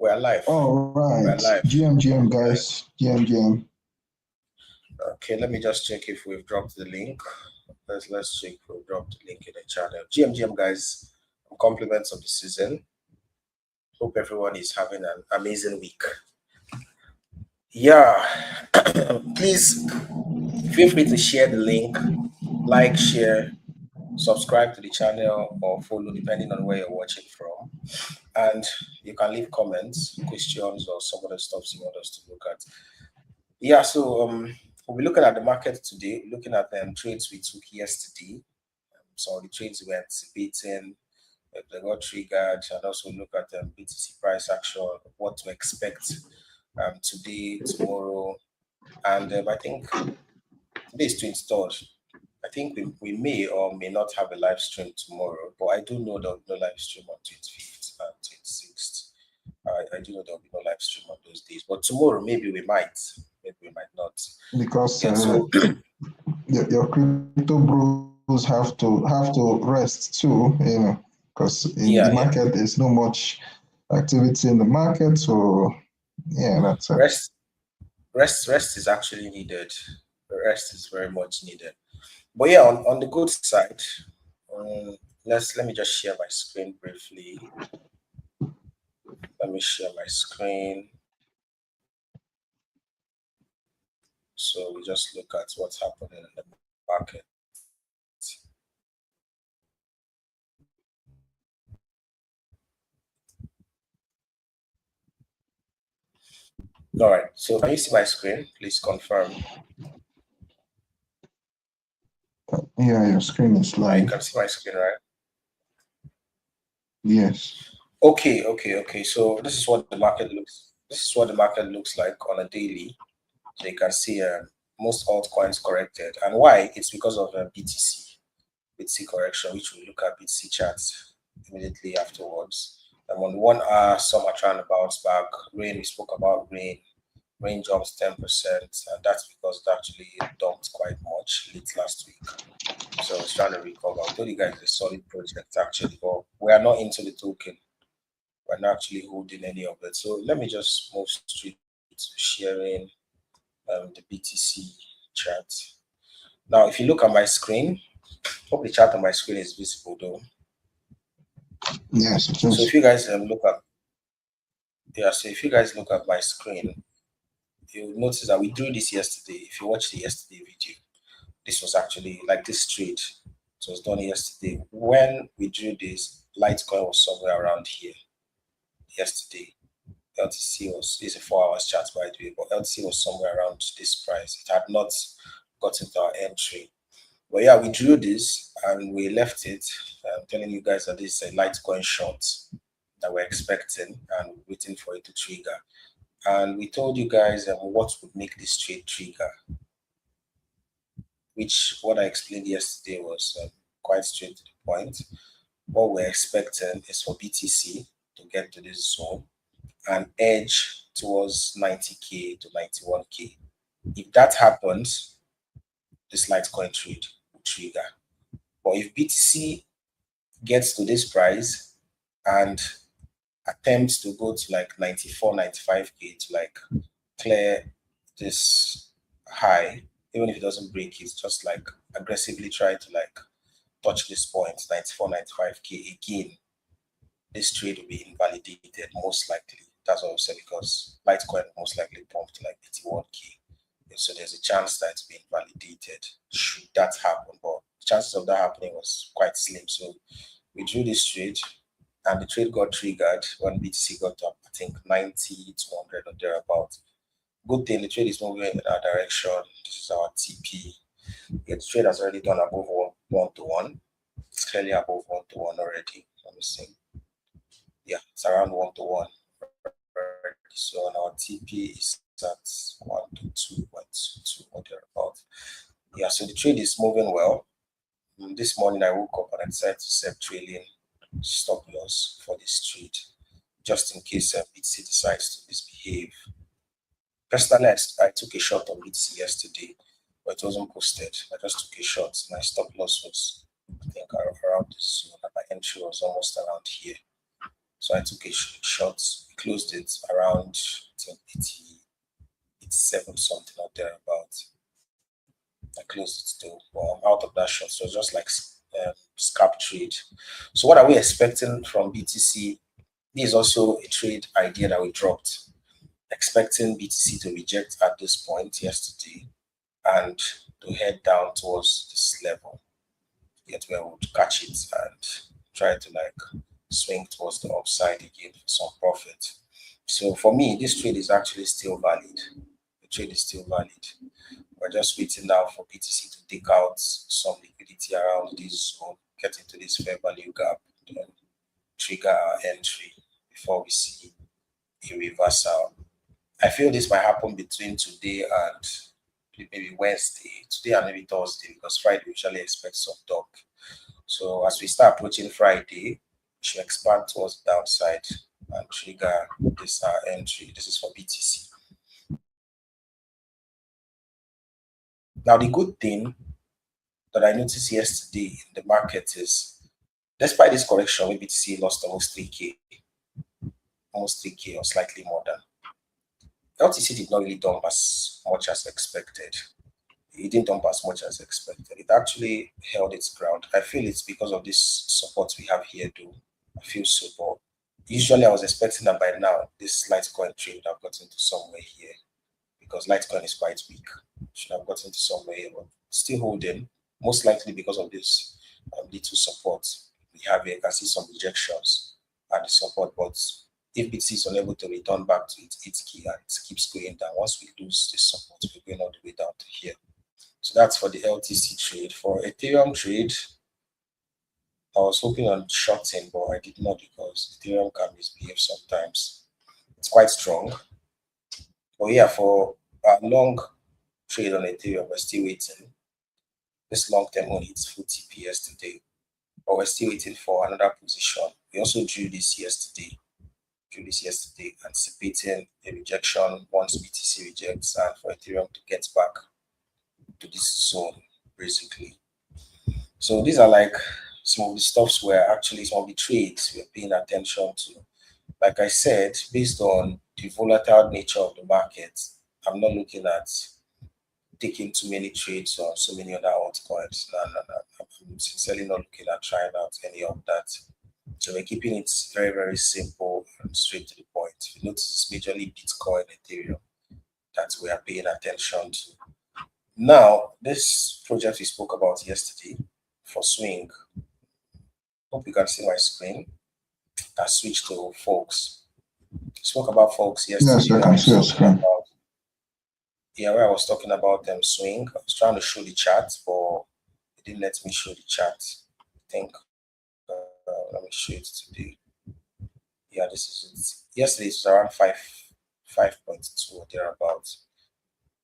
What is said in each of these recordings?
We're live. All right. We're live. GM, guys. GM. Okay, let me just check if we've dropped the link. Let's check if we've dropped the link in the channel. GM, guys. Compliments of the season. Hope everyone is having an amazing week. Yeah. Please feel free to share the link, like, share, subscribe to the channel, or follow depending on where you're watching from. And you can leave comments, questions, or some other stuff you want us to look at. Yeah, so we'll be looking at the market today, looking at the trades we took yesterday. So the trades we anticipating, they got triggered, and also look at BTC price action, what to expect today, tomorrow, and I think today is 23rd. I think we may or may not have a live stream tomorrow, but I do know there'll be no live stream on 25th and 26th. I do know there'll be no live stream on those days, but tomorrow maybe we might not. Because so your crypto bros have to rest too, because in the market there's no much activity in the market. So yeah, that's it. Rest is actually needed. Rest is very much needed. But yeah, on the good side, let me just share my screen briefly. Let me share my screen. So we just look at what's happening in the market. All right. So can you see my screen? Please confirm. Yeah, your screen is live. You can see my screen, right? Yes. Okay. So this is what the market looks. This is what the market looks like on a daily. So you can see most altcoins corrected, and why? It's because of BTC correction, which we'll look at BTC charts immediately afterwards. And on 1 hour, some are trying to bounce back. Rain, we spoke about rain. Rain jumps 10%, and that's because it actually dumped quite much late last week. So it's trying to recover. I told you guys it's a solid project actually, but we are not into the token. We're not actually holding any of it. So let me just move straight to sharing the BTC chart. Now, if you look at my screen, hope the chart on my screen is visible though. Yes. So if you guys look at my screen, you'll notice that we drew this yesterday. If you watch the yesterday video, this was actually like this trade. So it was done yesterday. When we drew this, Litecoin was somewhere around here yesterday. LTC is a 4 hours chart by the way, but LTC was somewhere around this price. It had not gotten to our entry. But yeah, we drew this and we left it. I'm telling you guys that this is a Litecoin short that we're expecting and waiting for it to trigger. And we told you guys what would make this trade trigger, which what I explained yesterday was quite straight to the point. What we're expecting is for BTC to get to this zone and edge towards 90K to 91K. If that happens, this Litecoin trade will trigger. But if BTC gets to this price and attempts to go to like 94, 95K to like clear this high, even if it doesn't break it, just like aggressively try to like touch this point, 94, 95K again, this trade will be invalidated most likely. That's what I said, because Litecoin most likely pumped to like 81K. So there's a chance that it's being validated should that happen. But the chances of that happening was quite slim. So we drew this trade and the trade got triggered when BTC got up, I think 90 to 100 or thereabout. Good thing the trade is moving in our direction. This is our TP. Yeah, the trade has already done above 1-to-1. It's clearly above 1-to-1 already. Let me see. Yeah, it's around 1-to-1. So our TP is at 1-to-2.22 or thereabout. Yeah, so the trade is moving well. This morning I woke up and I decided to set trailing stop loss for this trade, just in case BTC decides to misbehave. Personally, I took a shot on BTC yesterday, but it wasn't posted. I just took a shot. My stop loss was, I think, around this zone, and my entry was almost around here. So I took a short, closed it around 87 something or thereabout. I closed it too. Well, I'm out of that short, so just like scalp trade. So what are we expecting from BTC? This is also a trade idea that we dropped, expecting BTC to reject at this point yesterday and to head down towards this level. Yet where we would catch it and try to like swing towards the upside again for some profit. So for me, this trade is actually still valid. The trade is still valid. We're just waiting now for BTC to take out some liquidity around this zone, get into this fair value gap, then trigger our entry before we see a reversal. I feel this might happen between today and maybe Wednesday, today and maybe Thursday, because Friday we usually expect some talk. So as we start approaching Friday, we should expand towards the downside and trigger this entry. This is for BTC. Now, the good thing that I noticed yesterday in the market is, despite this correction, BTC lost almost 3K, almost 3K or slightly more than. LTC did not really dump as much as expected. It didn't dump as much as expected. It actually held its ground. I feel it's because of this support we have here, though. I feel so, but usually I was expecting that by now, this Litecoin trade would have gotten to somewhere here because Litecoin is quite weak. Should have gotten to somewhere here, but still holding, most likely because of this little support we have here. You can see some rejections at the support, but if BTC is unable to return back to its key and it keeps going down, once we lose this support, we're going all the way down to here. So that's for the LTC trade. For Ethereum trade, I was hoping on shorting, but I did not because Ethereum can misbehave sometimes. It's quite strong. But yeah, for a long trade on Ethereum, we're still waiting. This long term only hits full TPS today, but we're still waiting for another position. We also drew this yesterday, anticipating a rejection once BTC rejects and for Ethereum to get back to this zone, basically. So these are like some of the stuffs where actually some of the trades we're paying attention to. Like I said, based on the volatile nature of the market, I'm not looking at taking too many trades on so many other altcoins. No. I'm sincerely not looking at trying out any of that. So we're keeping it very, very simple and straight to the point. You notice it's majorly Bitcoin, Ethereum that we are paying attention to. Now, this project we spoke about yesterday for Swing, hope you can see my screen. I switched to Folks. Spoke about Folks yesterday. Yes, I can see your screen. Where I was talking about them Swing. I was trying to show the chart, but it didn't let me show the chart. I think, let me show it today. Yeah, this is it. Yesterday it was around 5.2 or thereabouts.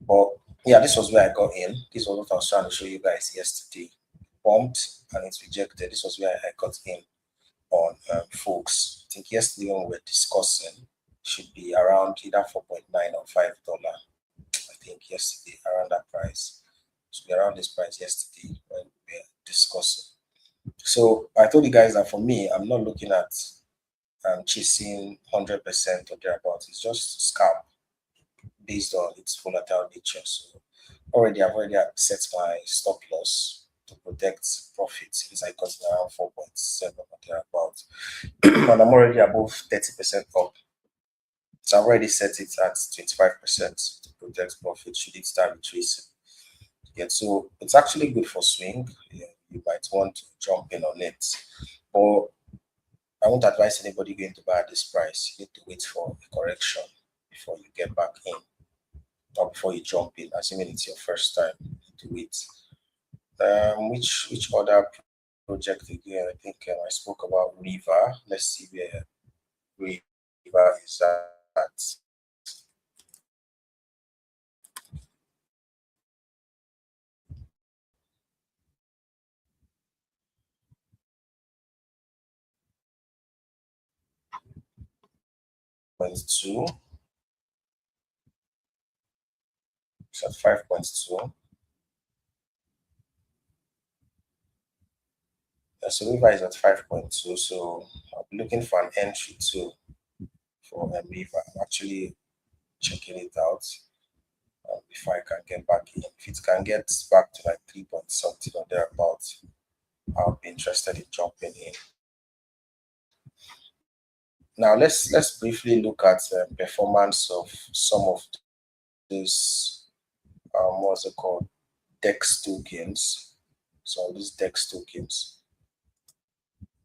But yeah, this was where I got in. This was what I was trying to show you guys yesterday. Pumped and it's rejected. This was where I got in on Folks. I think yesterday when we were discussing should be around either 4.9 or $5. I think yesterday around that price. Should be around this price yesterday when we were discussing. So I told you guys that for me, I'm not looking at chasing 100% or thereabouts. It's just scalp based on its volatile nature. So I've already set my stop loss to protect profits since I got it around 4.7 or thereabouts. And I'm already above 30% up. So I've already set it at 25% to protect profit should it start retracing. Yeah, so it's actually good for swing. Yeah, you might want to jump in on it. But I won't advise anybody going to buy at this price. You need to wait for a correction before you get back in or before you jump in, assuming it's your first time to wait. Which other project again? I think I spoke about River. Let's see where River is at. Point two. It's at 5.2. So River is at 5.2. So I'll be looking for an entry too for River. I'm actually checking it out if I can get back in. If it can get back to like 3 point something or thereabouts, I'll be interested in jumping in. Now let's briefly look at performance of some of these what's it called, DEX tokens. So these DEX tokens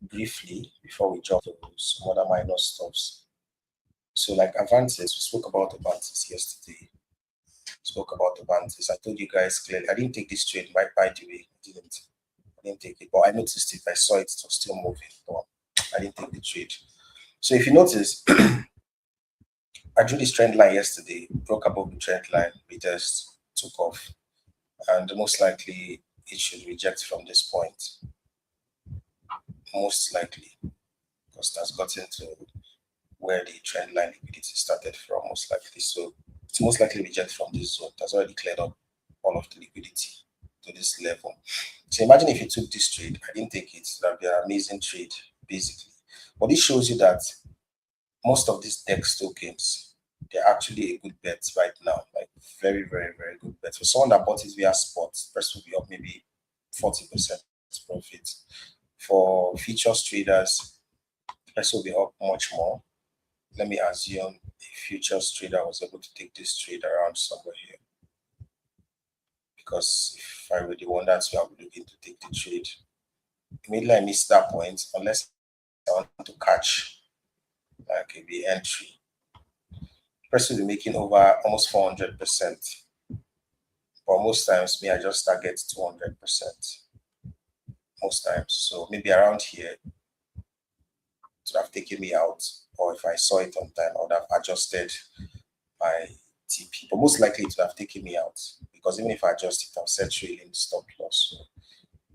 briefly before we jump to some other minor stuffs. So like Avantis, we spoke about Avantis yesterday. Spoke about Avantis. I told you guys clearly. I didn't take this trade by the way. I didn't take it, but I noticed it. I saw it was still moving, but I didn't take the trade. So if you notice, I drew this trend line yesterday, broke above the trend line, we just took off, and most likely it should reject from this point. Most likely, because that's gotten to where the trend line liquidity started from, most likely. So it's most likely reject from this zone. That's already cleared up all of the liquidity to this level. So imagine if you took this trade, I didn't take it, that would be an amazing trade, basically. But this shows you that most of these DEX tokens, they're actually a good bet right now. Like very, very, very good bet. For someone that bought it via spot, price will be up maybe 40% profit. For futures traders, price will be up much more. Let me assume a futures trader was able to take this trade around somewhere here. Because if I really want that, so I'll be looking to take the trade. Immediately I missed that point, unless I want to catch like the entry. Price will be making over almost 400%. But most times, I just target 200%. Most times. So maybe around here, it would have taken me out. Or if I saw it on time, I would have adjusted my TP. But most likely it would have taken me out. Because even if I adjust it, I'll set trailing stop loss. So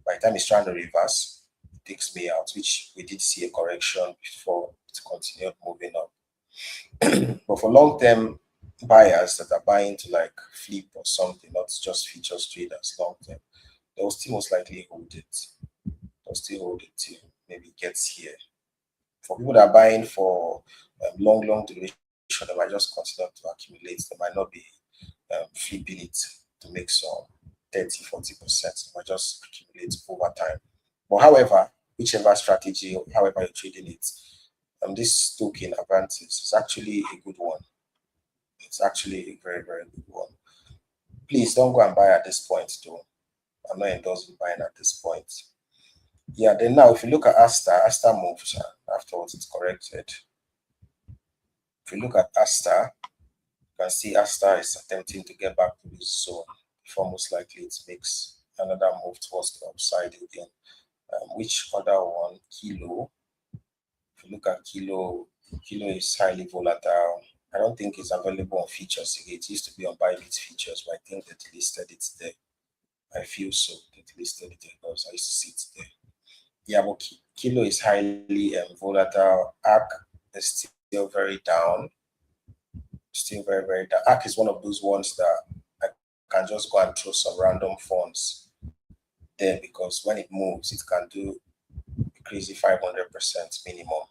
by the time it's trying to reverse, it takes me out, which we did see a correction before it continued moving up. But for long-term buyers that are buying to like flip or something, not just futures traders, long-term, they'll still most likely hold it. They'll still hold it till maybe it gets here. For people that are buying for long duration, they might just continue to accumulate. They might not be flipping it to make some 30-40%. They might just accumulate over time. But however, whichever strategy, however you're trading it, this token Avantis is actually a good one. It's actually a very, very good one. Please don't go and buy at this point, though. I'm not endorsing buying at this point. Yeah, then now if you look at Asta moved afterwards, it's corrected. If you look at Asta, you can see Asta is attempting to get back to this zone before most likely it makes another move towards the upside again. Which other one? Kilo. If you look at Kilo is highly volatile. I don't think it's available on features again. It used to be on Bybit features, but I think they delisted it there. I feel so. They delisted it there because I used to see it there. Yeah, but Kilo is highly volatile. ARK is still very down. Still very, very down. ARK is one of those ones that I can just go and throw some random funds there because when it moves, it can do a crazy 500% minimum.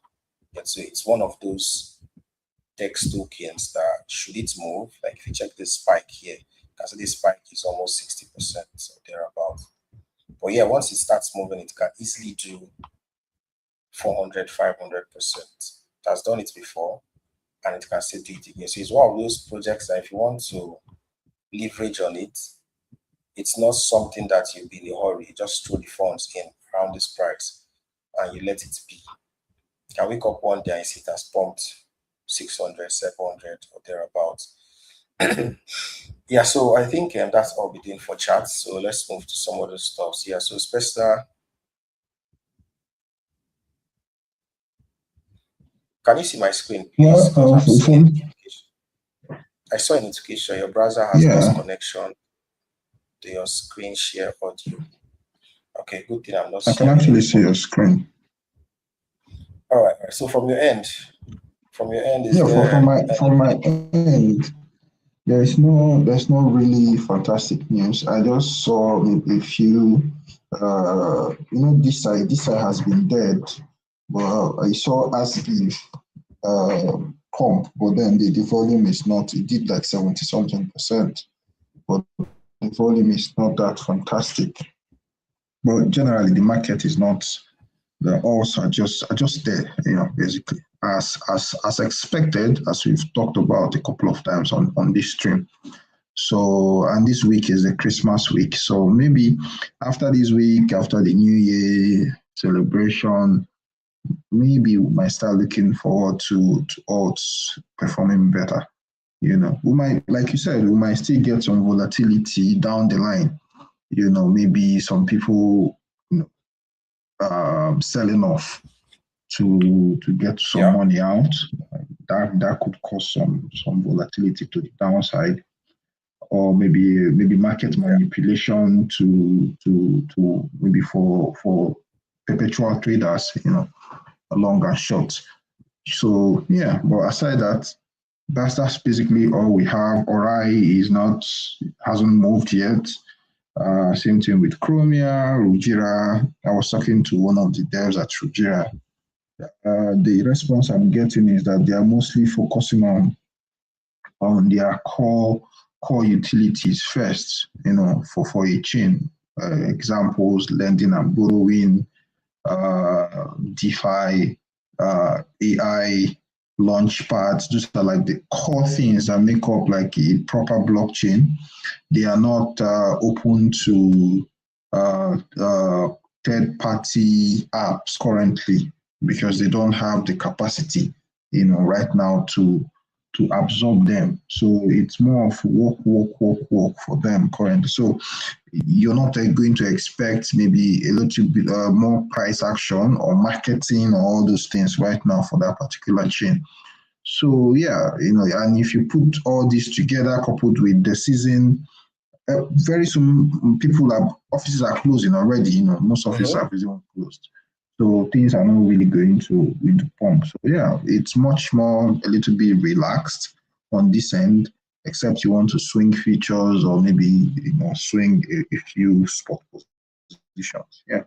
And so it's one of those DEX tokens that should it move, like if you check this spike here, because this spike is almost 60% or thereabout. But yeah, once it starts moving, it can easily do 400, 500%. It has done it before, and it can still do it again. So it's one of those projects that if you want to leverage on it, it's not something that you'll be in a hurry. You just throw the funds in around this price, and you let it be. You can wake up one day and see it has pumped 600, 700 or thereabouts. Yeah, so I think that's all we're doing for charts. So let's move to some other stuff. Yeah, so Spesta. Can you see my screen, please? I saw a notification. Your browser has lost connection to your screen share audio. Okay, good thing I'm not seeing. I can actually see your screen. All right. So from your end, is from my end, There's no really fantastic news. I just saw a few. This side has been dead. Well, I saw as if pump, but then the volume is not. It did like 70 something percent, but the volume is not that fantastic. But generally, the market is not. The odds are just there, basically as expected, as we've talked about a couple of times on this stream. So, and this week is the Christmas week. So maybe after this week, after the New Year celebration, maybe we might start looking forward to odds performing better. We might, like you said, we might still get some volatility down the line. Maybe some people, selling off to get some money out. That could cause some volatility to the downside, or maybe market manipulation to maybe for perpetual traders, long and short. So yeah, but aside that, that's basically all we have. Orai hasn't moved yet. Same thing with Chromia, Rujira. I was talking to one of the devs at Rujira. The response I'm getting is that they are mostly focusing on their core utilities first, for a chain. Examples, lending and borrowing, DeFi, AI, launchpads. Those are like the core things that make up like a proper blockchain. They are not open to third-party apps currently because they don't have the capacity, right now to absorb them. So it's more of work for them currently. So you're not going to expect maybe a little bit more price action or marketing or all those things right now for that particular chain. So yeah, and if you put all this together, coupled with the season, very soon offices are closing already. Most offices are even closed. So things are not really going to pump. So yeah, it's much more a little bit relaxed on this end, except you want to swing features or maybe swing a few spot positions. Yeah.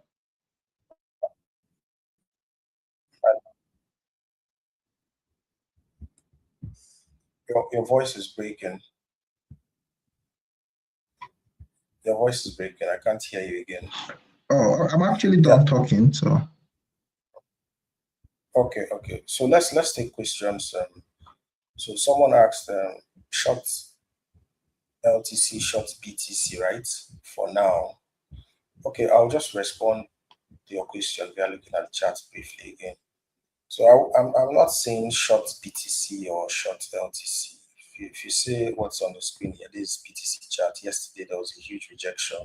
Your voice is breaking. Your voice is breaking. I can't hear you again. Oh, I'm actually done talking. So okay. So let's take questions. So someone asked, short LTC, short BTC, right? For now. Okay, I'll just respond to your question. We are looking at the chat briefly again. So I'm not saying short BTC or short LTC. If you see what's on the screen here, this BTC chart. Yesterday there was a huge rejection.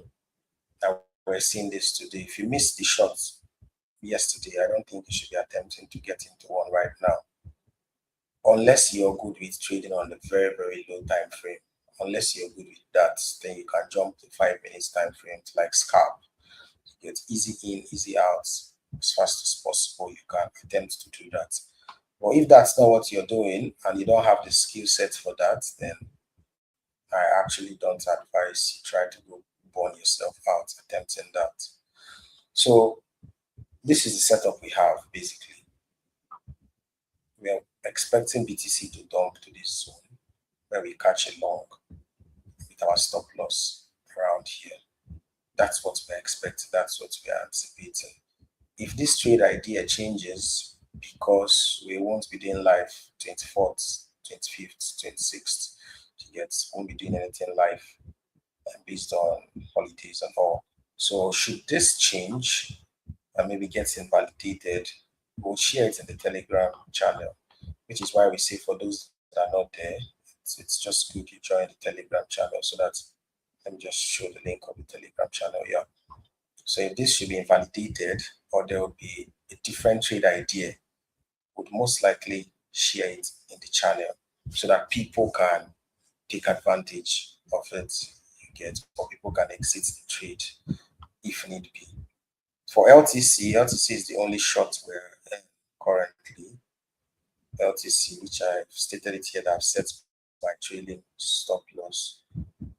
And we're seeing this today. If you missed the short yesterday, I don't think you should be attempting to get into one right now. Unless you're good with trading on the very, very low time frame. Unless you're good with that, then you can jump to 5 minutes time frame to like scalp. You get easy in, easy out as fast as possible. You can attempt to do that. But if that's not what you're doing and you don't have the skill set for that, then I actually don't advise you try to go burn yourself out attempting that. So this is the setup we have basically. We are expecting BTC to dump to this zone where we catch a long with our stop loss around here. That's what we're expecting. That's what we are anticipating. If this trade idea changes because we won't be doing live 24th, 25th, 26th, won't be doing anything live based on holidays and all. So should this change and maybe get invalidated, we'll share it in the Telegram channel, which is why we say for those that are not there, it's just good you join the Telegram channel so that let me just show the link of the Telegram channel here. So if this should be invalidated or there will be a different trade idea, would most likely share it in the channel so that people can take advantage of it. You get, or people can exit the trade if need be. For LTC is the only short we're currently. LTC, which I've stated it here that I've set my trailing stop loss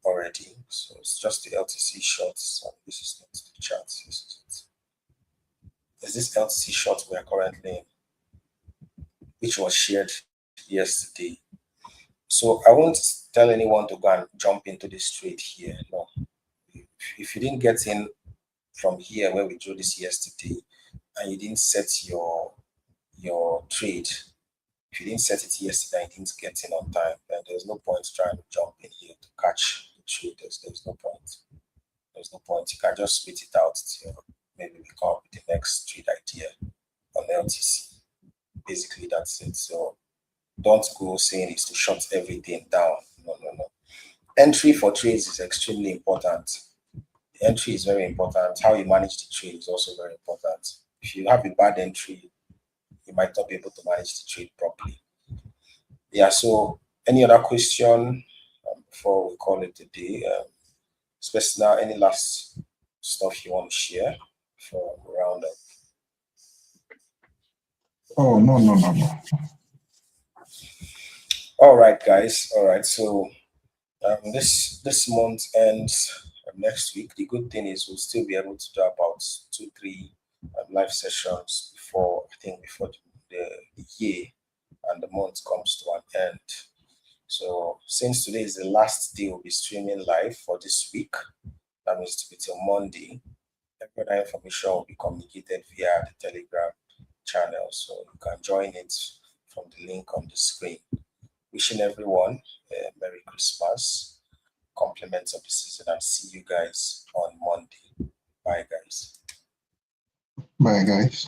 already. So it's just the LTC short. So this is not the chart. This is it. Is this LTC short we are currently in, which was shared yesterday? So I won't tell anyone to go and jump into this trade here. No. If you didn't get in from here where we drew this yesterday and you didn't set your trade, if you didn't set it yesterday and you didn't get in on time, then there's no point trying to jump in here to catch the trade. There's no point. There's no point. You can just wait it out till maybe we come up with the next trade idea on LTC. Basically, that's it. So don't go saying it's to shut everything down. No. Entry for trades is extremely important. The entry is very important. How you manage the trade is also very important. If you have a bad entry, you might not be able to manage the trade properly. Yeah, so any other question before we call it a day? Especially now, any last stuff you want to share for roundup? Oh, no. All right, guys. All right, so this month ends next week. The good thing is we'll still be able to do about 2-3 live sessions before the year and the month comes to an end. So since today is the last day we'll be streaming live for this week, that means to be till Monday. Every other information will be communicated via the Telegram channel, so you can join it from the link on the screen. Wishing everyone a Merry Christmas, compliments of the season, and see you guys on Monday. Bye, guys. Bye, guys.